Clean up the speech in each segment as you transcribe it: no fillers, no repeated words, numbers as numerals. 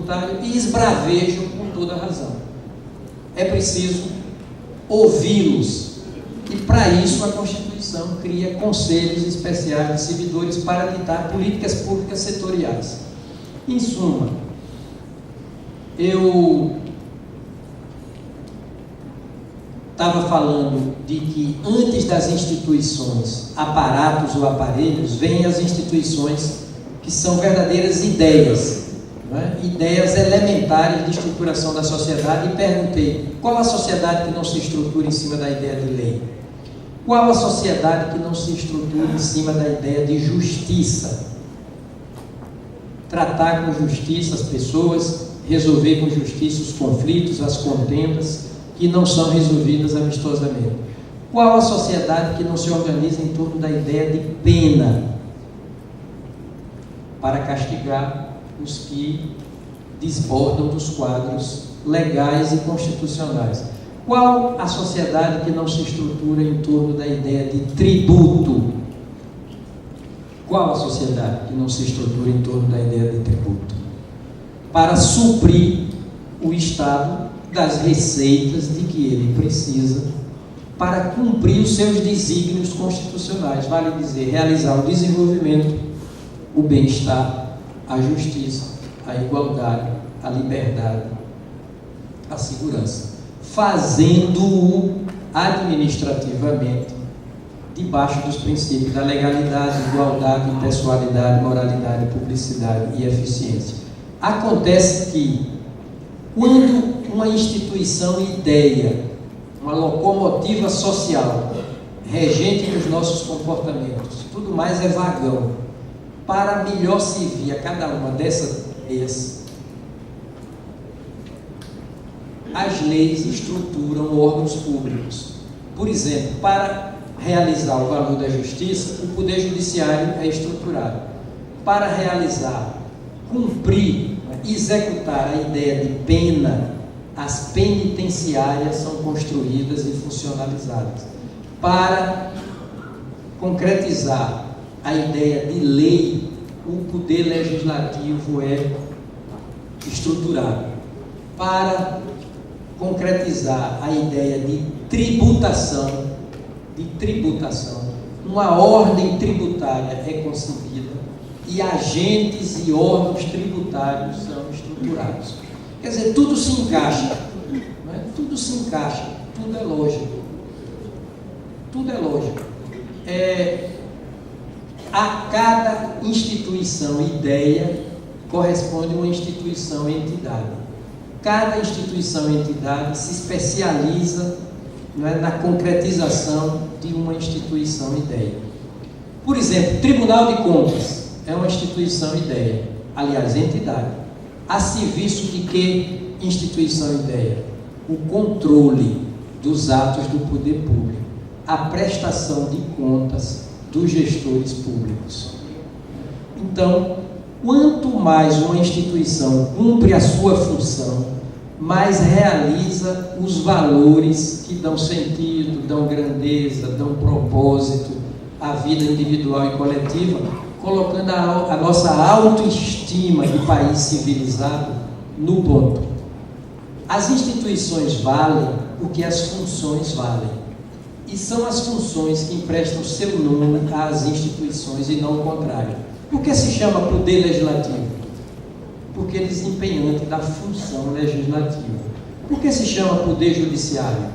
tributário e esbravejam com toda a razão. É preciso ouvi-los, e para isso a Constituição cria conselhos especiais de servidores para ditar políticas públicas setoriais. Em suma, eu estava falando de que antes das instituições, aparatos ou aparelhos, vêm as instituições que são verdadeiras ideias, não é? Ideias elementares de estruturação da sociedade, e perguntei: qual a sociedade que não se estrutura em cima da ideia de lei? Qual a sociedade que não se estrutura em cima da ideia de justiça? Tratar com justiça as pessoas, resolver com justiça os conflitos, as contendas que não são resolvidas amistosamente. Qual a sociedade que não se organiza em torno da ideia de pena para castigar os que desbordam dos quadros legais e constitucionais? Qual a sociedade que não se estrutura em torno da ideia de tributo? Qual a sociedade que não se estrutura em torno da ideia de tributo? Para suprir o Estado das receitas de que ele precisa para cumprir os seus desígnios constitucionais, vale dizer, realizar o desenvolvimento, o bem-estar, a justiça, a igualdade, a liberdade, a segurança, fazendo-o administrativamente debaixo dos princípios da legalidade, igualdade, impessoalidade, moralidade, publicidade e eficiência. Acontece que, quando uma instituição ideia, uma locomotiva social, regente dos nossos comportamentos, tudo mais é vagão, para melhor servir a cada uma dessas ideias, as leis estruturam órgãos públicos. Por exemplo, para realizar o valor da justiça, o Poder Judiciário é estruturado. Para realizar, cumprir, executar a ideia de pena, as penitenciárias são construídas e funcionalizadas. Para concretizar a ideia de lei, o Poder Legislativo é estruturado. Para concretizar a ideia de tributação, uma ordem tributária é concebida e agentes e órgãos tributários são estruturados. Quer dizer, tudo se encaixa, não é? Tudo se encaixa, tudo é lógico. Tudo é lógico. A cada instituição, ideia, corresponde uma instituição, entidade. Cada instituição, entidade se especializa, não é, na concretização de uma instituição, ideia. Por exemplo, Tribunal de Contas é uma instituição, ideia, aliás, entidade. A serviço de que instituição, ideia? O controle dos atos do poder público, a prestação de contas dos gestores públicos. Então, quanto mais uma instituição cumpre a sua função, mais realiza os valores que dão sentido, dão grandeza, dão propósito à vida individual e coletiva, colocando a nossa autoestima de país civilizado no ponto. As instituições valem porque as funções valem. E são as funções que emprestam seu nome às instituições e não o contrário. Por que se chama Poder Legislativo? Porque é desempenhante da função legislativa. Por que se chama Poder Judiciário?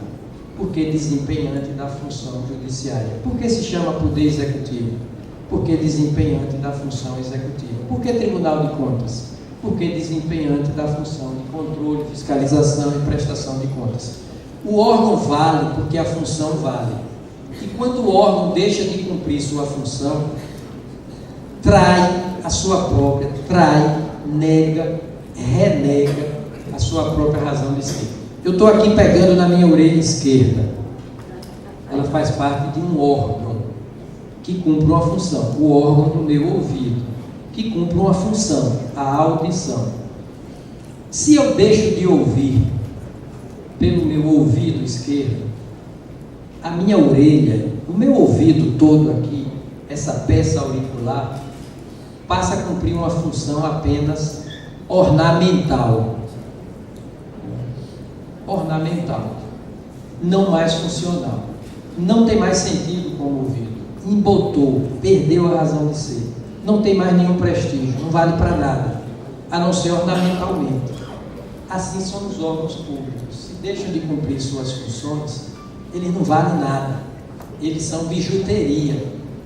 Porque é desempenhante da função judiciária. Por que se chama Poder Executivo? Porque é desempenhante da função executiva. Por que Tribunal de Contas? Porque é desempenhante da função de controle, fiscalização e prestação de contas. O órgão vale porque a função vale. E quando o órgão deixa de cumprir sua função, nega, renega a sua própria razão de ser. Eu estou aqui pegando na minha orelha esquerda. Ela faz parte de um órgão que cumpre uma função. O órgão do meu ouvido, que cumpre uma função, a audição. Se eu deixo de ouvir pelo meu ouvido esquerdo, a minha orelha, o meu ouvido todo aqui, essa peça auricular, passa a cumprir uma função apenas ornamental. Ornamental. Não mais funcional. Não tem mais sentido como ouvido. Embotou, perdeu a razão de ser. Não tem mais nenhum prestígio, não vale para nada, a não ser ornamentalmente. Assim são os órgãos públicos. Se deixam de cumprir suas funções, eles não valem nada. Eles são bijuteria,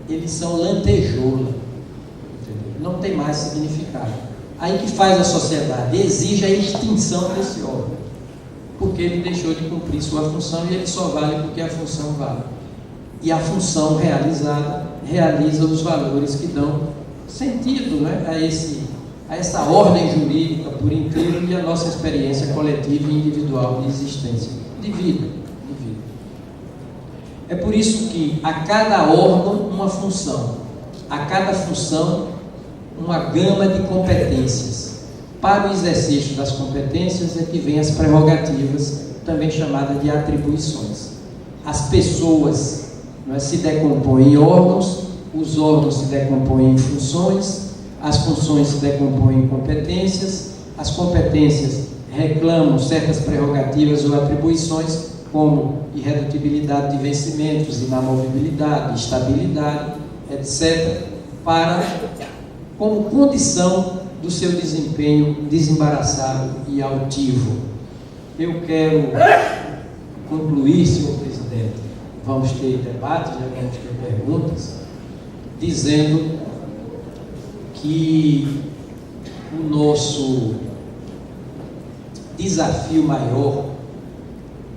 eles são lantejoula. Entendeu? Não tem mais significado. Aí que faz a sociedade? Exige a extinção desse órgão, porque ele deixou de cumprir sua função e ele só vale porque a função vale. E a função realizada realiza os valores que dão sentido, né, a essa ordem jurídica por inteiro e a nossa experiência coletiva e individual de existência, de vida. É por isso que a cada órgão uma função, a cada função uma gama de competências. Para o exercício das competências é que vem as prerrogativas, também chamadas de atribuições. As pessoas, não é, se decompõem em órgãos, os órgãos se decompõem em funções, as funções se decompõem em competências, as competências reclamam certas prerrogativas ou atribuições, como irredutibilidade de vencimentos, inamovibilidade, estabilidade, etc., como condição do seu desempenho desembaraçado e altivo. Eu quero concluir, senhor presidente, vamos ter debate, já vamos ter perguntas, dizendo que o nosso desafio maior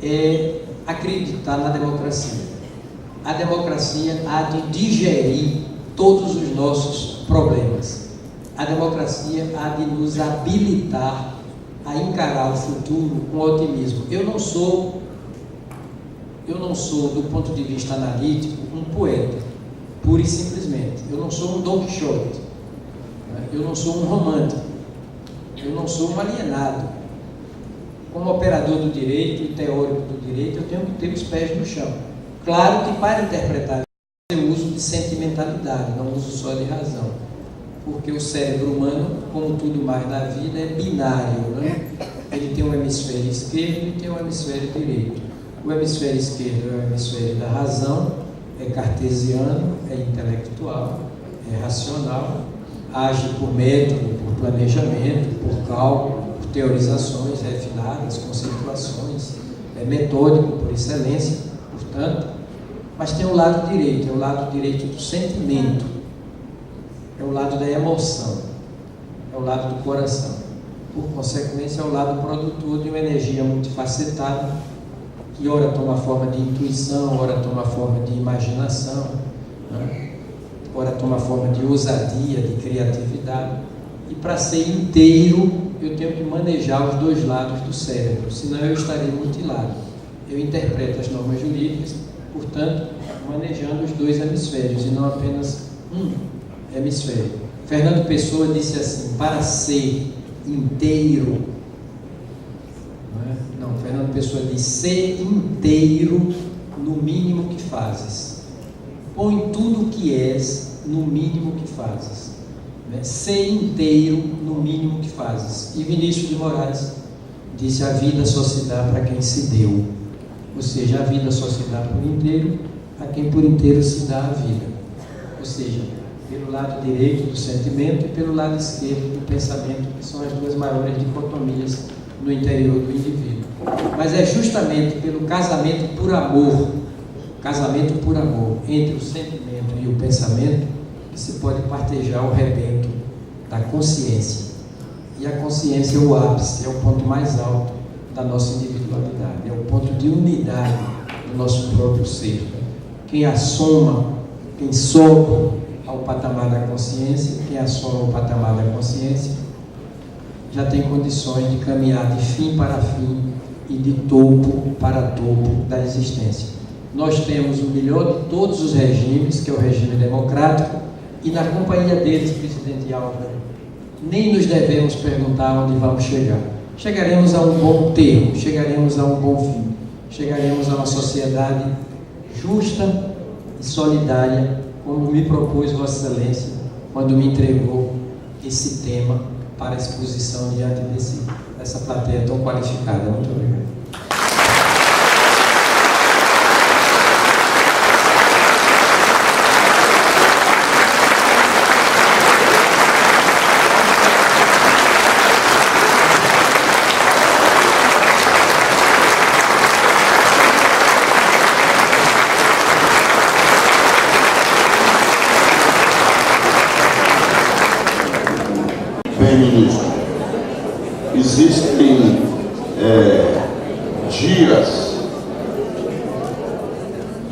é acreditar na democracia. A democracia há de digerir todos os nossos problemas. A democracia há de nos habilitar a encarar o futuro com otimismo. Eu não sou, do ponto de vista analítico, um poeta, pura e simplesmente. Eu não sou um Don Quixote, eu não sou um romântico, eu não sou um alienado. Como operador do direito e teórico do direito, eu tenho que ter os pés no chão. Claro que para interpretar eu uso de sentimentalidade, não uso só de razão. Porque o cérebro humano, como tudo mais na vida, é binário, né? Ele tem um hemisfério esquerdo e tem um hemisfério direito. O hemisfério esquerdo é o hemisfério da razão, é cartesiano, é intelectual, é racional, age por método, por planejamento, por cálculo, por teorizações refinadas, conceituações, é metódico por excelência, portanto, mas tem o lado direito, é o lado direito do sentimento, é o lado da emoção, é o lado do coração. Por consequência, é o lado produtor de uma energia multifacetada, que ora toma forma de intuição, ora toma forma de imaginação, né? Ora toma forma de ousadia, de criatividade. E para ser inteiro, eu tenho que manejar os dois lados do cérebro, senão eu estarei mutilado. Eu interpreto as normas jurídicas, portanto, manejando os dois hemisférios, e não apenas um hemisfério. Fernando Pessoa disse assim: para ser inteiro, Fernando Pessoa diz: ser inteiro no mínimo que fazes. Põe tudo o que és no mínimo que fazes. Ser inteiro no mínimo que fazes. E Vinícius de Moraes disse: a vida só se dá para quem se deu. Ou seja, a vida só se dá por inteiro a quem por inteiro se dá a vida. Ou seja, pelo lado direito do sentimento e pelo lado esquerdo do pensamento, que são as duas maiores dicotomias no interior do indivíduo. Mas é justamente pelo casamento por amor entre o sentimento e o pensamento, que se pode partejar o rebento da consciência. E a consciência é o ápice, é o ponto mais alto da nossa individualidade, é o ponto de unidade do nosso próprio ser. Quem sobe ao patamar da consciência, quem assoma ao patamar da consciência, já tem condições de caminhar de fim para fim e de topo para topo da existência. Nós temos o melhor de todos os regimes, que é o regime democrático, e na companhia deles, presidente Álvaro, nem nos devemos perguntar onde vamos chegar. Chegaremos a um bom termo, chegaremos a um bom fim, chegaremos a uma sociedade justa e solidária, como me propôs Vossa Excelência quando me entregou esse tema para exposição diante dessa plateia tão qualificada. Muito obrigado. Bem, ministro, existem dias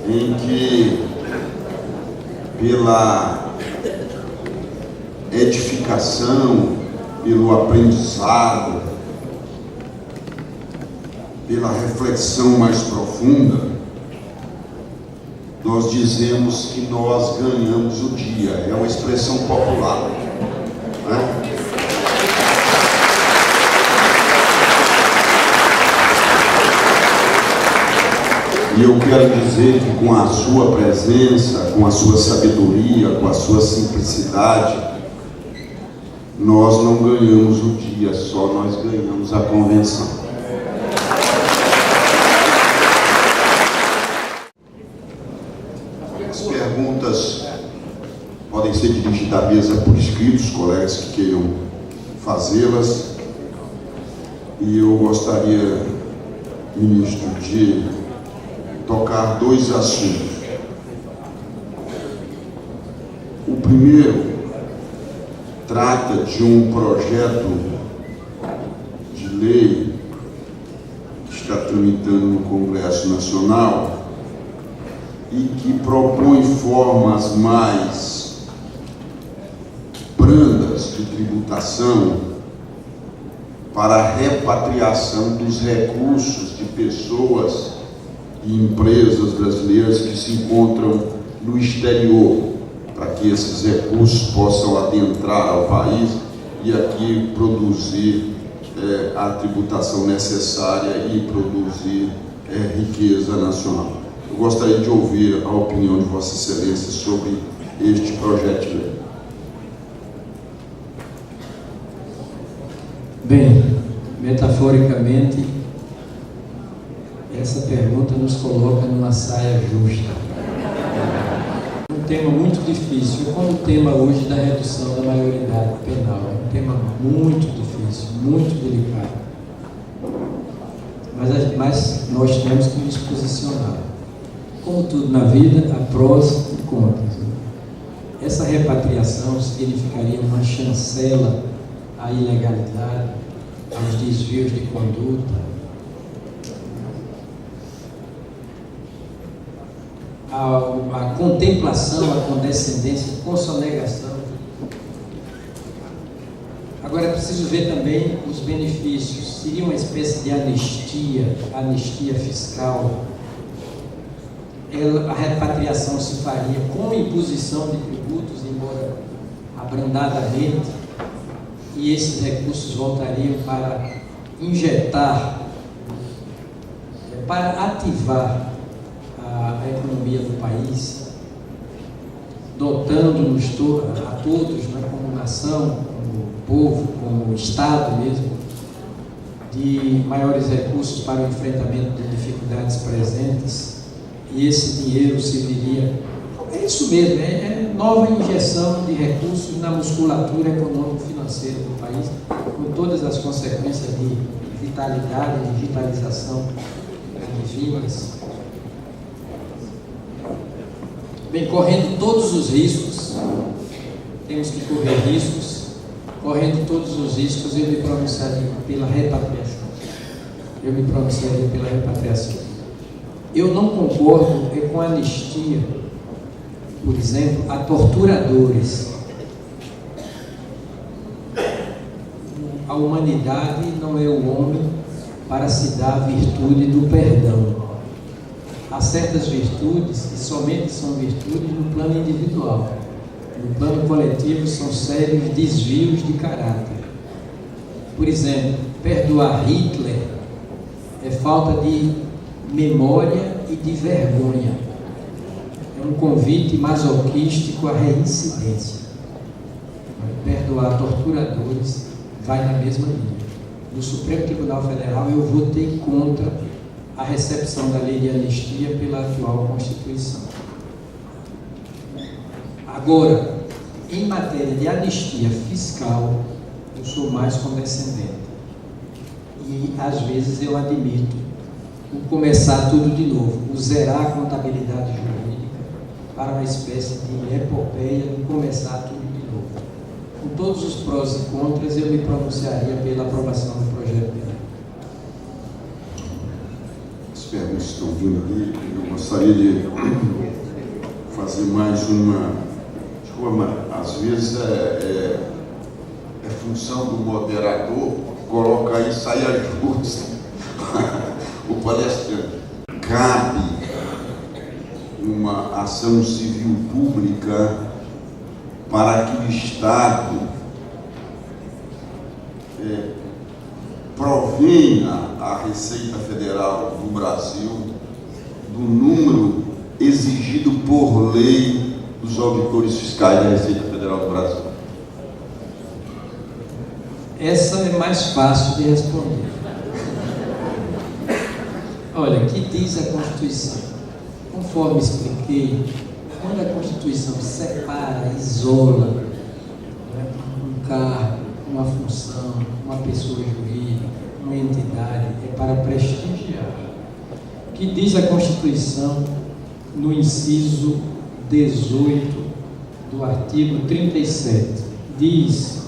em que, pela edificação, pelo aprendizado, pela reflexão mais profunda, nós dizemos que nós ganhamos o dia. É uma expressão popular, né? E eu quero dizer que com a sua presença, com a sua sabedoria, com a sua simplicidade, nós não ganhamos o dia só, nós ganhamos a convenção. As perguntas podem ser dirigidas à mesa por escrito, os colegas que queiram fazê-las. E eu gostaria, ministro, de tocar dois assuntos. O primeiro trata de um projeto de lei que está tramitando no Congresso Nacional e que propõe formas mais brandas de tributação para a repatriação dos recursos de pessoas e empresas brasileiras que se encontram no exterior, para que esses recursos possam adentrar ao país e aqui produzir a tributação necessária e produzir riqueza nacional. Eu gostaria de ouvir a opinião de Vossa Excelência sobre este projeto de lei. Bem, metaforicamente, essa pergunta nos coloca numa saia justa. Um tema muito difícil, como o tema hoje da redução da maioridade penal. É um tema muito difícil, muito delicado. Mas nós temos que nos posicionar. Como tudo na vida, há prós e contras. Essa repatriação significaria uma chancela à ilegalidade, aos desvios de conduta, a contemplação, a condescendência, com sonegação. Agora é preciso ver também os benefícios. Seria uma espécie de anistia fiscal. A repatriação se faria com imposição de tributos, embora abrandadamente, e esses recursos voltariam para injetar, para ativar a economia do país, dotando-nos a todos, né, como nação, como povo, como Estado mesmo, de maiores recursos para o enfrentamento de dificuldades presentes, e esse dinheiro serviria, é isso mesmo, é nova injeção de recursos na musculatura econômico-financeira do país, com todas as consequências de vitalidade, digitalização, enfim, mas... Bem, correndo todos os riscos, temos que correr riscos, correndo todos os riscos, eu me pronunciaria pela repatriação. Eu não concordo com a anistia, por exemplo, a torturadores. A humanidade não é o homem para se dar a virtude do perdão. Há certas virtudes que somente são virtudes no plano individual. No plano coletivo são sérios desvios de caráter. Por exemplo, perdoar Hitler é falta de memória e de vergonha. É um convite masoquístico à reincidência. Perdoar torturadores vai na mesma linha. No Supremo Tribunal Federal eu votei contra a recepção da lei de anistia pela atual Constituição. Agora, em matéria de anistia fiscal, eu sou mais condescendente. E, às vezes, eu admito o começar tudo de novo, o zerar a contabilidade jurídica para uma espécie de epopeia de começar tudo de novo. Com todos os prós e contras, eu me pronunciaria pela aprovação do projeto de lei. As perguntas estão vindo ali. Eu gostaria de fazer mais uma. Às vezes é função do moderador colocar aí saia justa o palestrante. Cabe uma ação civil pública para que o Estado provenha à Receita Federal do Brasil do número exigido por lei dos auditores fiscais da Receita Federal do Brasil? Essa é mais fácil de responder. Olha, o que diz a Constituição? Conforme expliquei, quando a Constituição separa, isola, né, um cargo, uma função, uma pessoa jurídica, uma entidade, é para prestigiar. O que diz a Constituição no inciso 18 do artigo 37, diz,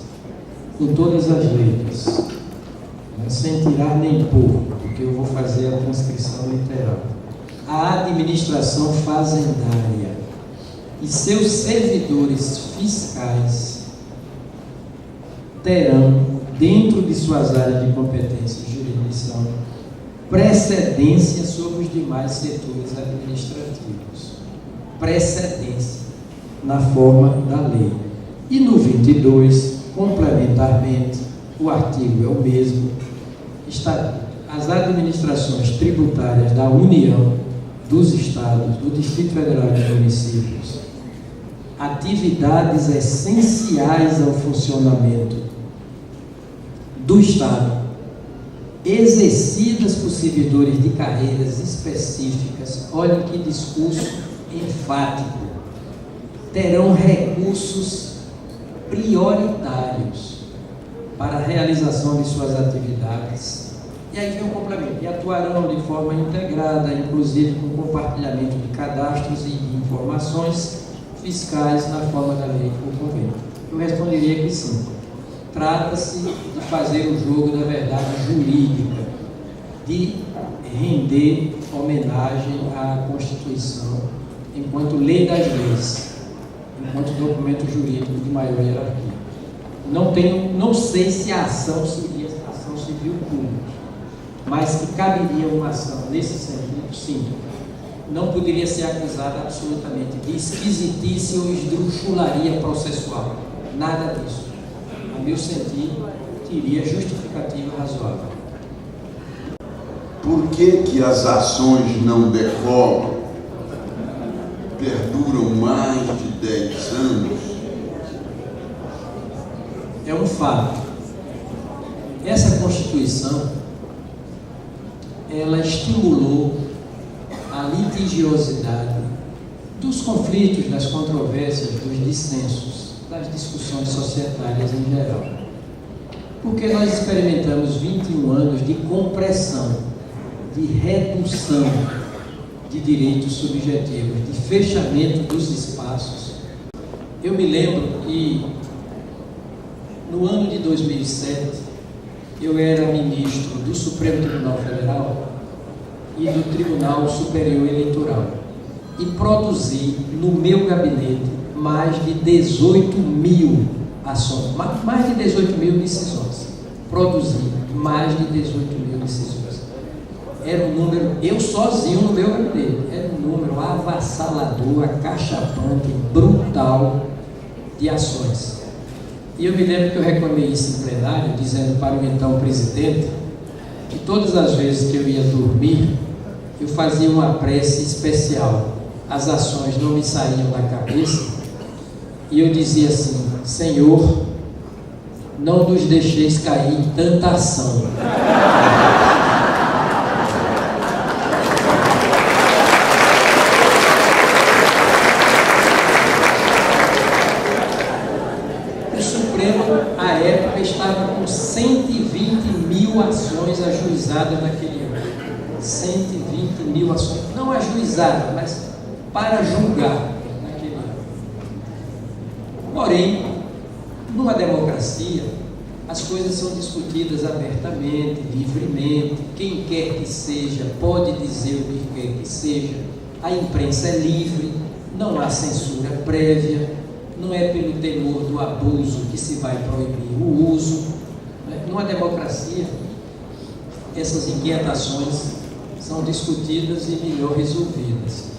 com todas as letras, né, sem tirar nem pôr, porque eu vou fazer a transcrição literal: a administração fazendária e seus servidores fiscais terão, dentro de suas áreas de competência e jurisdição, precedência sobre os demais setores administrativos. Precedência na forma da lei. E no 22, complementarmente, o artigo é o mesmo, está: as administrações tributárias da União, dos Estados, do Distrito Federal e dos municípios, atividades essenciais ao funcionamento do Estado, exercidas por servidores de carreiras específicas, olha que discurso enfático, terão recursos prioritários para a realização de suas atividades. E aí vem o complemento: e atuarão de forma integrada, inclusive com compartilhamento de cadastros e de informações fiscais na forma da lei ou convênio. Eu responderia que sim. Trata-se de fazer o jogo da verdade jurídica, de render homenagem à Constituição enquanto lei das leis, enquanto documento jurídico de maior hierarquia. Não sei se a ação seria ação civil pública, mas que caberia uma ação nesse sentido, sim. Não poderia ser acusada absolutamente de esquisitice ou esdrúxularia processual. Nada disso. A meu sentido, teria justificativa razoável. Por que as ações não decolam, perduram mais de 10 anos? É um fato. Essa Constituição, ela estimulou a litigiosidade dos conflitos, das controvérsias, dos dissensos, das discussões societárias em geral. Porque nós experimentamos 21 anos de compressão, de redução de direitos subjetivos, de fechamento dos espaços. Eu me lembro que no ano de 2007, eu era ministro do Supremo Tribunal Federal e do Tribunal Superior Eleitoral e produzi no meu gabinete mais de 18 mil ações, mais de 18 mil decisões. Produzi mais de 18 mil decisões. Era um número, eu sozinho no meu gabinete, era um número avassalador, acachapante, brutal de ações. E eu me lembro que eu reclamei isso em plenário, dizendo para o então presidente que todas as vezes que eu ia dormir, eu fazia uma prece especial. As ações não me saíam da cabeça e eu dizia assim: Senhor, não nos deixeis cair em tanta ação. O Supremo, à época, estava com 120 mil ações ajuizadas naquele ano. 120 mil ações, não ajuizadas, mas para julgar naquele ano. Porém, numa democracia, as coisas são discutidas abertamente, livremente, quem quer que seja pode dizer o que quer que seja, a imprensa é livre, não há censura prévia, não é pelo temor do abuso que se vai proibir o uso. Numa democracia, essas inquietações são discutidas e melhor resolvidas.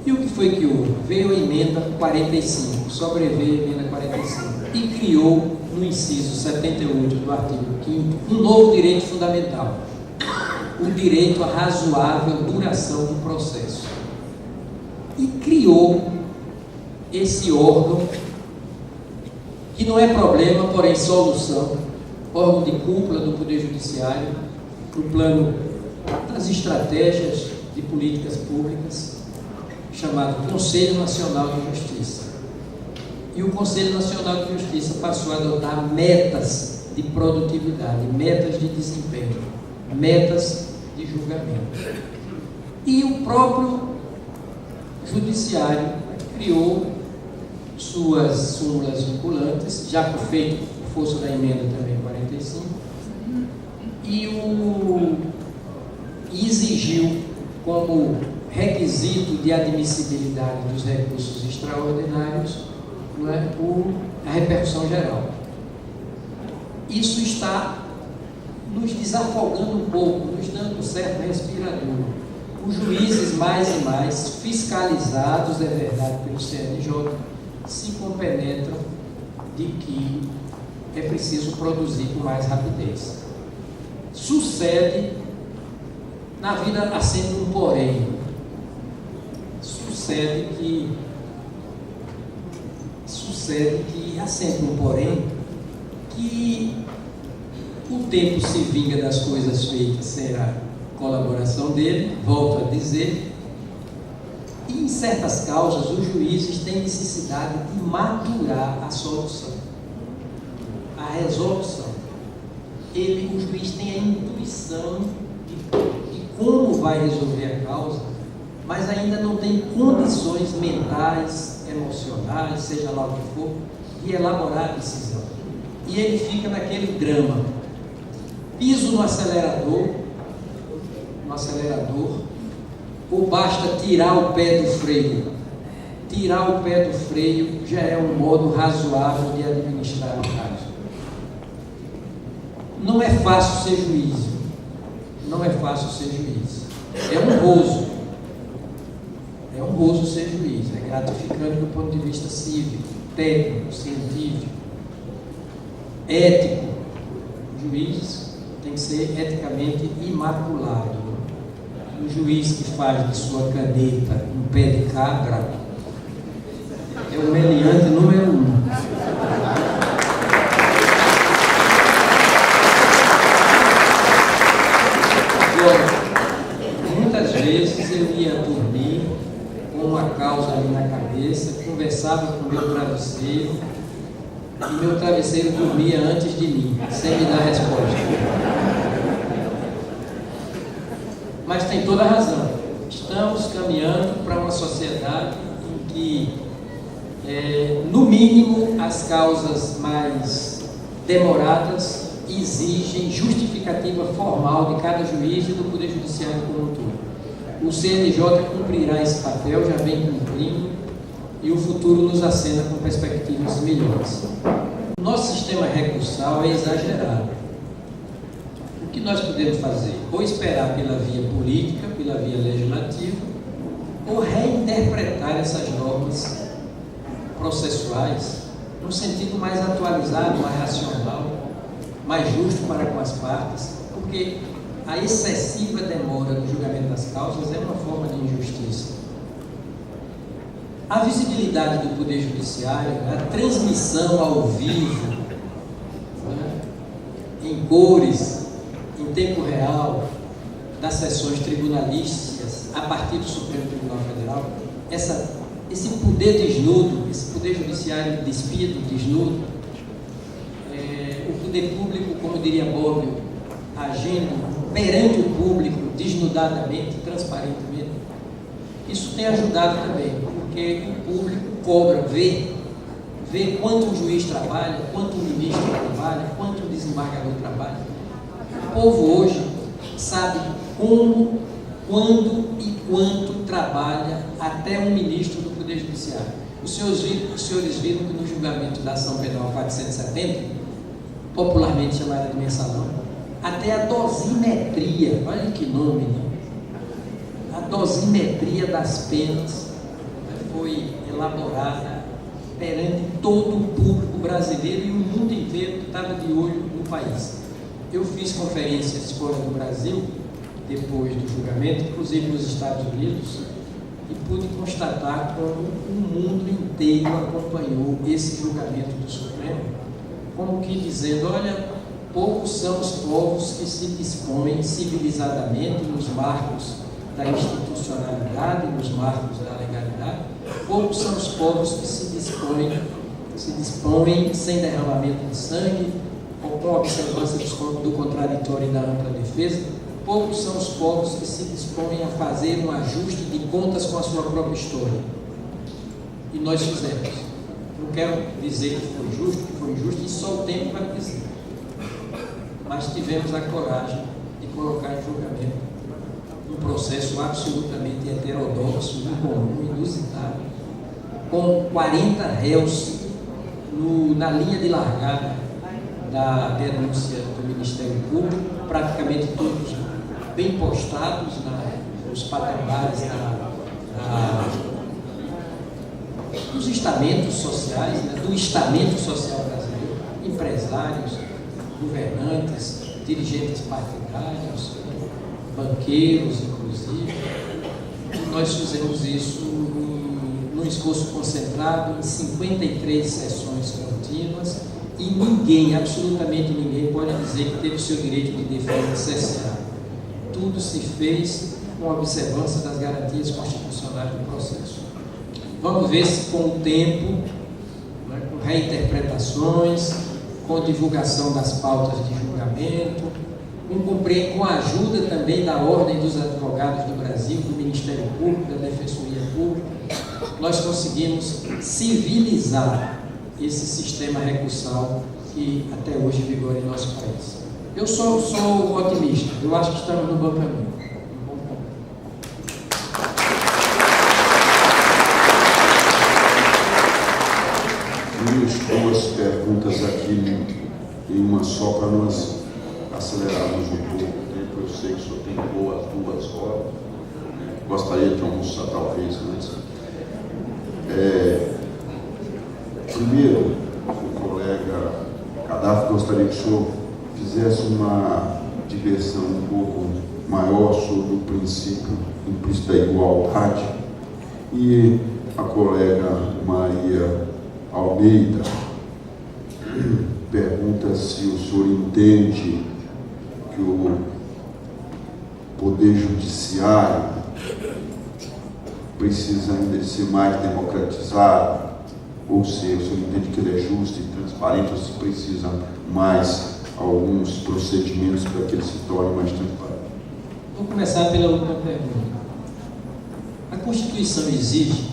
E o que foi que houve? Veio a emenda 45, sobreveio a emenda 45, e criou, no inciso 78 do artigo 5º, um novo direito fundamental, o direito à razoável duração do processo. E criou esse órgão, que não é problema, porém solução, órgão de cúpula do Poder Judiciário, para o plano das estratégias de políticas públicas, chamado Conselho Nacional de Justiça. E o Conselho Nacional de Justiça passou a adotar metas de produtividade, metas de desempenho, metas de julgamento. E o próprio Judiciário criou suas súmulas vinculantes, já feito por força da emenda também 45, e exigiu como requisito de admissibilidade dos recursos extraordinários, não é, a repercussão geral. Isso está nos desafogando um pouco, nos dando um certo respirador. Os juízes mais e mais fiscalizados, é verdade, pelo CNJ, se compenetram de que é preciso produzir com mais rapidez. Sucede, na vida há sempre um porém, sucede que há sempre um porém, que o tempo se vinga das coisas feitas sem a colaboração dele, volto a dizer, e em certas causas os juízes têm necessidade de maturar a solução, a resolução. O juiz tem a intuição de como vai resolver a causa, mas ainda não tem condições mentais, emocionais, seja lá o que for, de elaborar a decisão. E ele fica naquele drama. Piso no acelerador, ou basta tirar o pé do freio. Tirar o pé do freio já é um modo razoável de administrar o caso. Não é fácil ser juiz. Não é fácil ser juiz. É honroso. É honroso ser juiz. É gratificante do ponto de vista cívico, técnico, científico, ético. O juiz tem que ser eticamente imaculado. O juiz que faz de sua caneta um pé de cabra é o meliante número 1. Agora, muitas vezes eu ia dormir com uma causa ali na cabeça, conversava com o meu travesseiro, e meu travesseiro dormia antes de mim, sem me dar resposta. Mas tem toda a razão. Estamos caminhando para uma sociedade em que, no mínimo, as causas mais demoradas exigem justificativa formal de cada juiz e do Poder Judiciário como um todo. O CNJ cumprirá esse papel, já vem cumprindo, e o futuro nos acena com perspectivas melhores. O nosso sistema recursal é exagerado. O que nós podemos fazer? Ou esperar pela via política, pela via legislativa, ou reinterpretar essas normas processuais num sentido mais atualizado, mais racional, mais justo para com as partes, porque a excessiva demora no julgamento das causas é uma forma de injustiça. A visibilidade do Poder Judiciário, a transmissão ao vivo, em cores, em tempo real, das sessões tribunalísticas a partir do Supremo Tribunal Federal, esse poder desnudo, esse poder judiciário despido, desnudo, o poder público, como diria Bobbio, agindo perante o público, desnudadamente, transparentemente, isso tem ajudado também, porque o público cobra, vê quanto um juiz trabalha, quanto um ministro trabalha, quanto um desembargador trabalha. O povo hoje sabe como, quando e quanto trabalha até um ministro do Poder Judiciário. Os senhores viram que no julgamento da ação penal 470, popularmente chamada de mensalão, até a dosimetria, olha que nome, né? A dosimetria das penas foi elaborada perante todo o público brasileiro e o mundo inteiro que estava de olho no país. Eu fiz conferências fora do Brasil, depois do julgamento, inclusive nos Estados Unidos, e pude constatar como o mundo inteiro acompanhou esse julgamento do Supremo, como que dizendo, olha, poucos são os povos que se dispõem civilizadamente nos marcos da institucionalidade, nos marcos da legalidade, poucos são os povos que se dispõem sem derramamento de sangue, ou com observância do contraditório e da ampla defesa. Poucos são os povos que se dispõem a fazer um ajuste de contas com a sua própria história. E nós fizemos. Não quero dizer que foi justo, que foi injusto, e só o tempo vai dizer. Mas tivemos a coragem de colocar em julgamento um processo absolutamente heterodoxo, incomum, inusitado, com 40 réus na linha de largada da denúncia do Ministério Público, praticamente todos bem postados nos patamares dos estamentos sociais, do estamento social brasileiro, empresários, governantes, dirigentes partidários, banqueiros, inclusive. E nós fizemos isso num esforço concentrado em 53 sessões contínuas, e ninguém, absolutamente ninguém, pode dizer que teve o seu direito de defesa cerceado. Tudo se fez com a observância das garantias constitucionais do processo. Vamos ver se com o tempo, com reinterpretações, com divulgação das pautas de julgamento, com a ajuda também da Ordem dos Advogados do Brasil, do Ministério Público, da Defensoria Pública, nós conseguimos civilizar esse sistema recursal que até hoje vigora em nosso país. Eu sou otimista, eu acho que estamos no bom caminho. Duas perguntas aqui em uma só para nós acelerarmos um pouco o tempo. Eu sei que só tem boas 2 horas. Gostaria de almoçar talvez antes. Primeiro, o colega Kadhafi, gostaria que o senhor fizesse uma digressão um pouco maior sobre o princípio implícito da igualdade, e a colega Maria Almeida pergunta se o senhor entende que o Poder Judiciário precisa ainda ser mais democratizado, ou seja, o senhor entende que ele é justo e transparente, ou se precisa mais alguns procedimentos para que ele se torne mais transparente? Vou começar pela última pergunta. A Constituição exige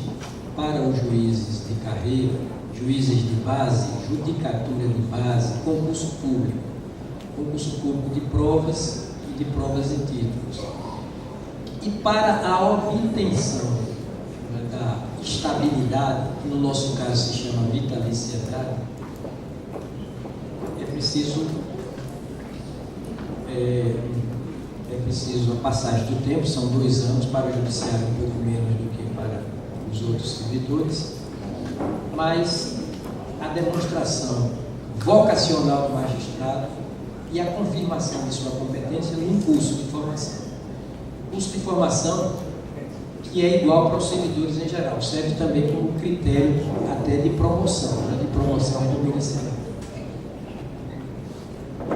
para os juízes de carreira, juízes de base, judicatura de base, concurso público de provas e de provas e títulos. E para a obtenção da estabilidade, que no nosso caso se chama vitaliciedade, é preciso a passagem do tempo, são 2 anos para o judiciário, um pouco menos do que para os outros servidores, mas a demonstração vocacional do magistrado e a confirmação de sua competência num curso de formação. Curso de formação que é igual para os servidores em geral, serve também como critério até de promoção, de promoção do ministério.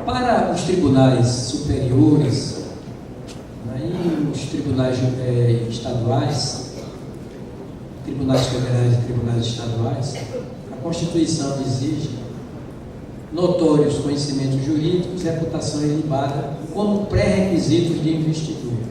Para os tribunais superiores, né, e os tribunais estaduais, tribunais federais e tribunais estaduais, a Constituição exige notórios conhecimentos jurídicos e reputação ilibada como pré-requisitos de investidura.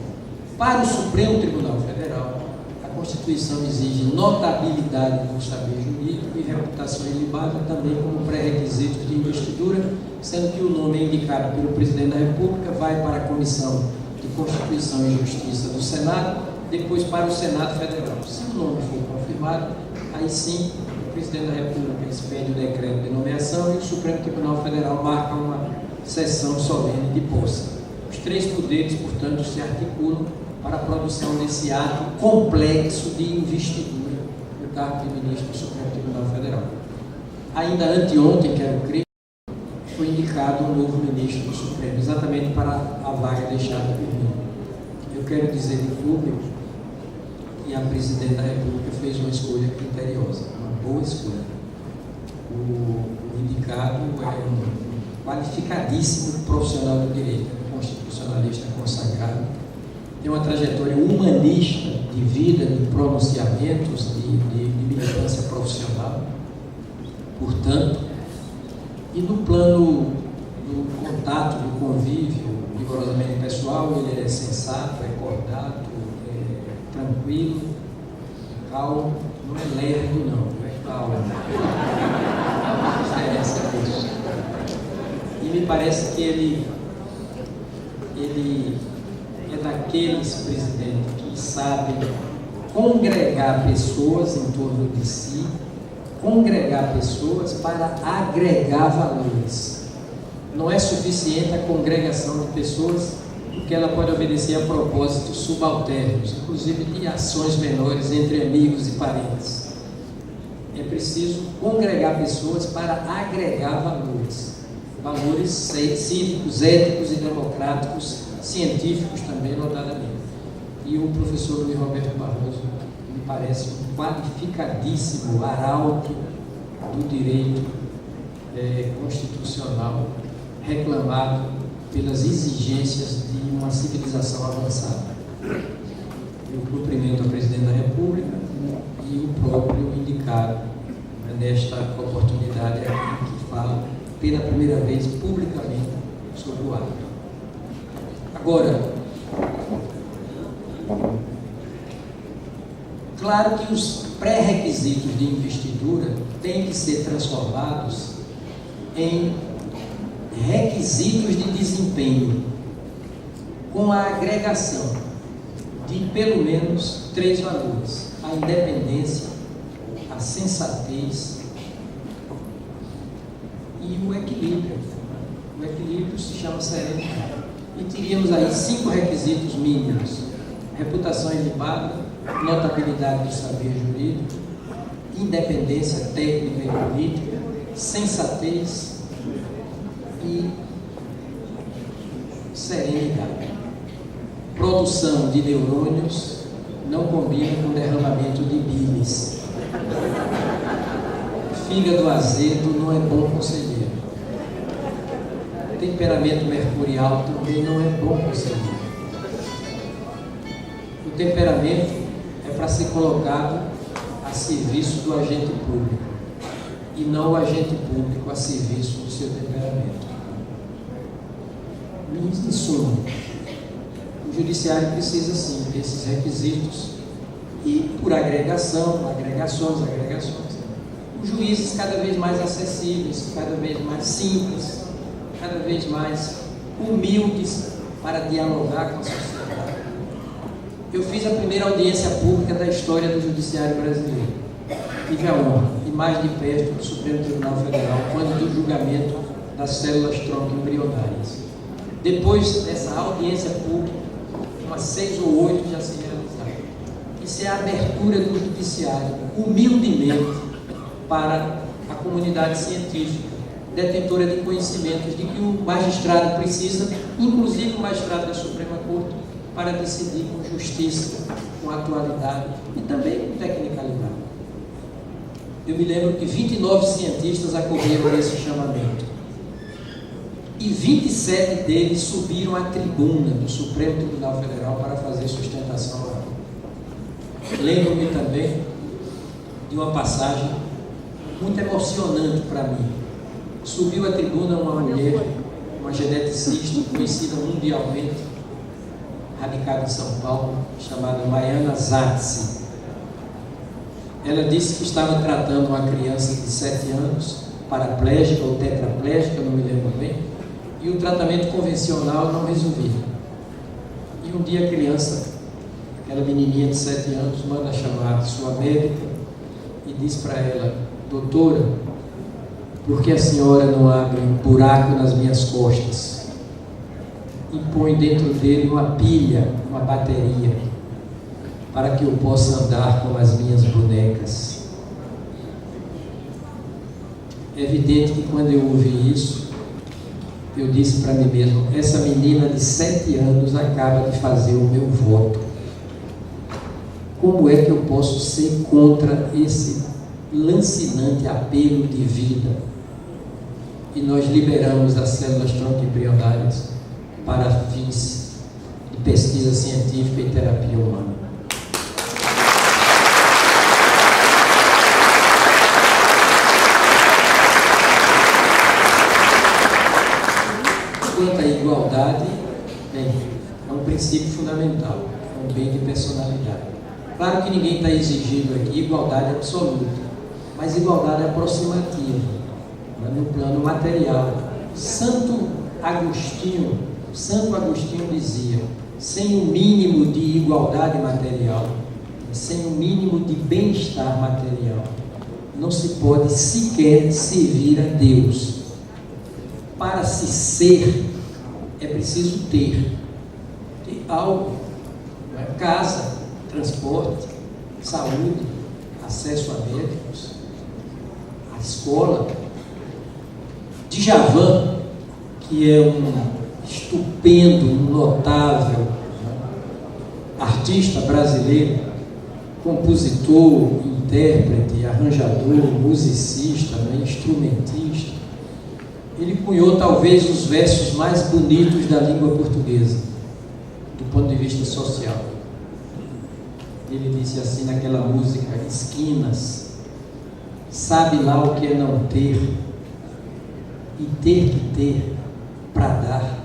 Para o Supremo Tribunal Federal, a Constituição exige notabilidade do saber jurídico e reputação ilibada também como pré-requisitos de investidura, sendo que o nome indicado pelo Presidente da República vai para a Comissão de Constituição e Justiça do Senado, depois para o Senado Federal. Se o nome for confirmado, aí sim o Presidente da República expede o decreto de nomeação e o Supremo Tribunal Federal marca uma sessão solene de posse. Os três poderes, portanto, se articulam para a produção desse ato complexo de investidura do cargo de ministro do Supremo Tribunal Federal. Ainda anteontem, quero crer, foi indicado um novo ministro do Supremo, exatamente para a vaga deixada por mim. Eu quero dizer em público que a Presidente da República fez uma escolha criteriosa, uma boa escolha. O indicado é um qualificadíssimo profissional do direito, um constitucionalista consagrado, tem uma trajetória humanista de vida, de pronunciamentos, de militância profissional, portanto, e no plano do contato, do convívio, rigorosamente pessoal, ele é sensato, é cordato, é tranquilo, calmo, não é lerdo não é calmo. Há uma diferença disso. E me parece que ele é daqueles presidentes que sabem congregar pessoas em torno de si, congregar pessoas para agregar valores. Não é suficiente a congregação de pessoas, porque ela pode obedecer a propósitos subalternos, inclusive de ações menores entre amigos e parentes. É preciso congregar pessoas para agregar valores. Valores cívicos, éticos e democráticos, científicos também, notadamente. E o professor Luiz Roberto Barroso me parece um qualificadíssimo arauto do direito constitucional reclamado pelas exigências de uma civilização avançada. Eu cumprimento a Presidente da República e o próprio indicado nesta oportunidade aqui que fala pela primeira vez publicamente sobre o ato. Agora, claro que os pré-requisitos de investidura têm que ser transformados em requisitos de desempenho, com a agregação de pelo menos 3 valores: a independência, a sensatez e o equilíbrio. O equilíbrio se chama serenidade. E teríamos aí 5 requisitos mínimos: reputação ilibada, notabilidade do saber jurídico, independência técnica e política, sensatez e serenidade. Produção de neurônios não combina com derramamento de bilis. Fígado azedo não é bom conselheiro. Temperamento mercurial também não é bom conselheiro. O temperamento é para ser colocado a serviço do agente público e não o agente público a serviço do seu temperamento. Em suma, o judiciário precisa sim desses requisitos e, por agregações, os juízes cada vez mais acessíveis, cada vez mais simples, cada vez mais humildes para dialogar com a sociedade. Eu fiz a primeira audiência pública da história do judiciário brasileiro. Tive a honra, e mais de perto, do Supremo Tribunal Federal, quando do julgamento das células-tronco embrionárias. Depois dessa audiência pública, umas 6 ou 8 já se realizaram. Isso é a abertura do judiciário, humildemente, para a comunidade científica, detentora de conhecimentos de que o magistrado precisa, inclusive o magistrado da Suprema Corte, para decidir com justiça, com atualidade e também com tecnicalidade. Eu me lembro que 29 cientistas acolheram esse chamamento. e 27 deles subiram à tribuna do Supremo Tribunal Federal para fazer sustentação oral. Lembro-me também de uma passagem muito emocionante para mim. Subiu à tribuna uma mulher, uma geneticista conhecida mundialmente, radicada em São Paulo, chamada Maiana Zatsi. Ela disse que estava tratando uma criança de 7 anos, paraplégica ou tetraplégica, não me lembro bem, e o tratamento convencional não resolvia. E um dia a criança, aquela menininha de 7 anos, manda chamar sua médica e diz para ela: doutora, por que a senhora não abre um buraco nas minhas costas e põe dentro dele uma pilha, uma bateria, para que eu possa andar com as minhas bonecas? É evidente que quando eu ouvi isso, eu disse para mim mesmo: essa menina de 7 anos acaba de fazer o meu voto. Como é que eu posso ser contra esse lancinante apelo de vida? E nós liberamos as células tronco embrionárias para fins de pesquisa científica e terapia humana. Quanto à igualdade, bem, é um princípio fundamental, é um bem de personalidade. Claro que ninguém está exigindo aqui igualdade absoluta, mas igualdade aproximativa, no plano material. Santo Agostinho dizia: sem o mínimo de igualdade material, sem o mínimo de bem-estar material, não se pode sequer servir a Deus. Para se ser, é preciso ter algo, casa, transporte, saúde, acesso a médicos, a escola. Djavan, que é um estupendo, um notável artista brasileiro, compositor, intérprete, arranjador, musicista, instrumentista, ele cunhou talvez os versos mais bonitos da língua portuguesa, do ponto de vista social. Ele disse assim naquela música: esquinas, sabe lá o que é não ter, e ter que ter para dar.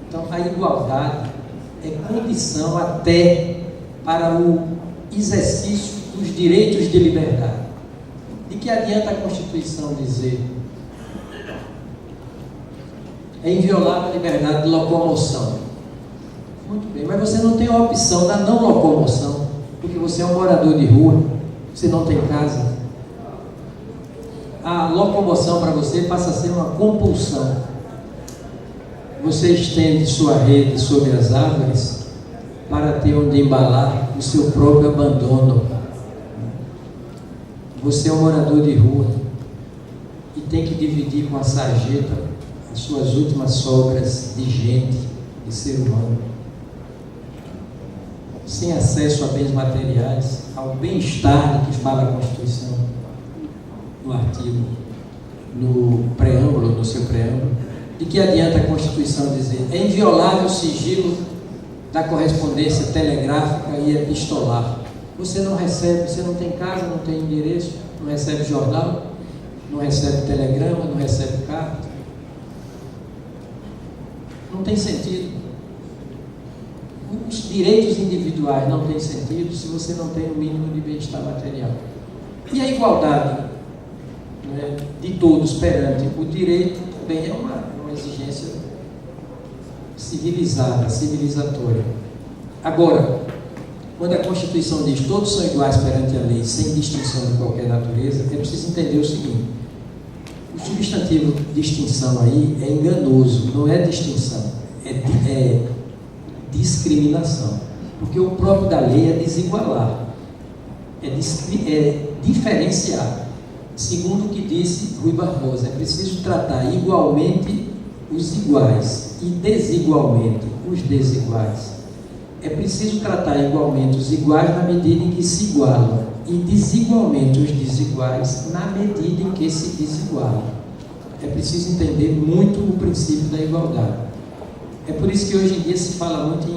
Então a igualdade é condição até para o exercício dos direitos de liberdade. De que adianta a Constituição dizer é inviolável a liberdade de locomoção? Muito bem, mas você não tem a opção da não locomoção, porque você é um morador de rua, você não tem casa. A locomoção para você passa a ser uma compulsão. Você estende sua rede sobre as árvores para ter onde embalar o seu próprio abandono. Você é um morador de rua e tem que dividir com a sarjeta as suas últimas sobras de gente, de ser humano. Sem acesso a bens materiais, ao bem-estar de que fala a Constituição, no artigo, no preâmbulo, no seu preâmbulo. De que adianta a Constituição dizer é inviolável o sigilo da correspondência telegráfica e epistolar? Você não recebe, você não tem casa, não tem endereço, não recebe jornal, não recebe telegrama, não recebe carta. Não tem sentido. Os direitos individuais não têm sentido se você não tem o mínimo de bem-estar material. E a igualdade, né, de todos perante o direito também é uma exigência civilizada, civilizatória. Agora, quando a Constituição diz que todos são iguais perante a lei, sem distinção de qualquer natureza, é preciso entender o seguinte: o substantivo distinção aí é enganoso, não é distinção, é discriminação, porque o próprio da lei é desigualar, é diferenciar. Segundo o que disse Rui Barbosa, é preciso tratar igualmente os iguais e desigualmente os desiguais. É preciso tratar igualmente os iguais na medida em que se igualam e desigualmente os desiguais na medida em que se desigualam. é preciso entender muito o princípio da igualdade. É por isso que hoje em dia se fala muito em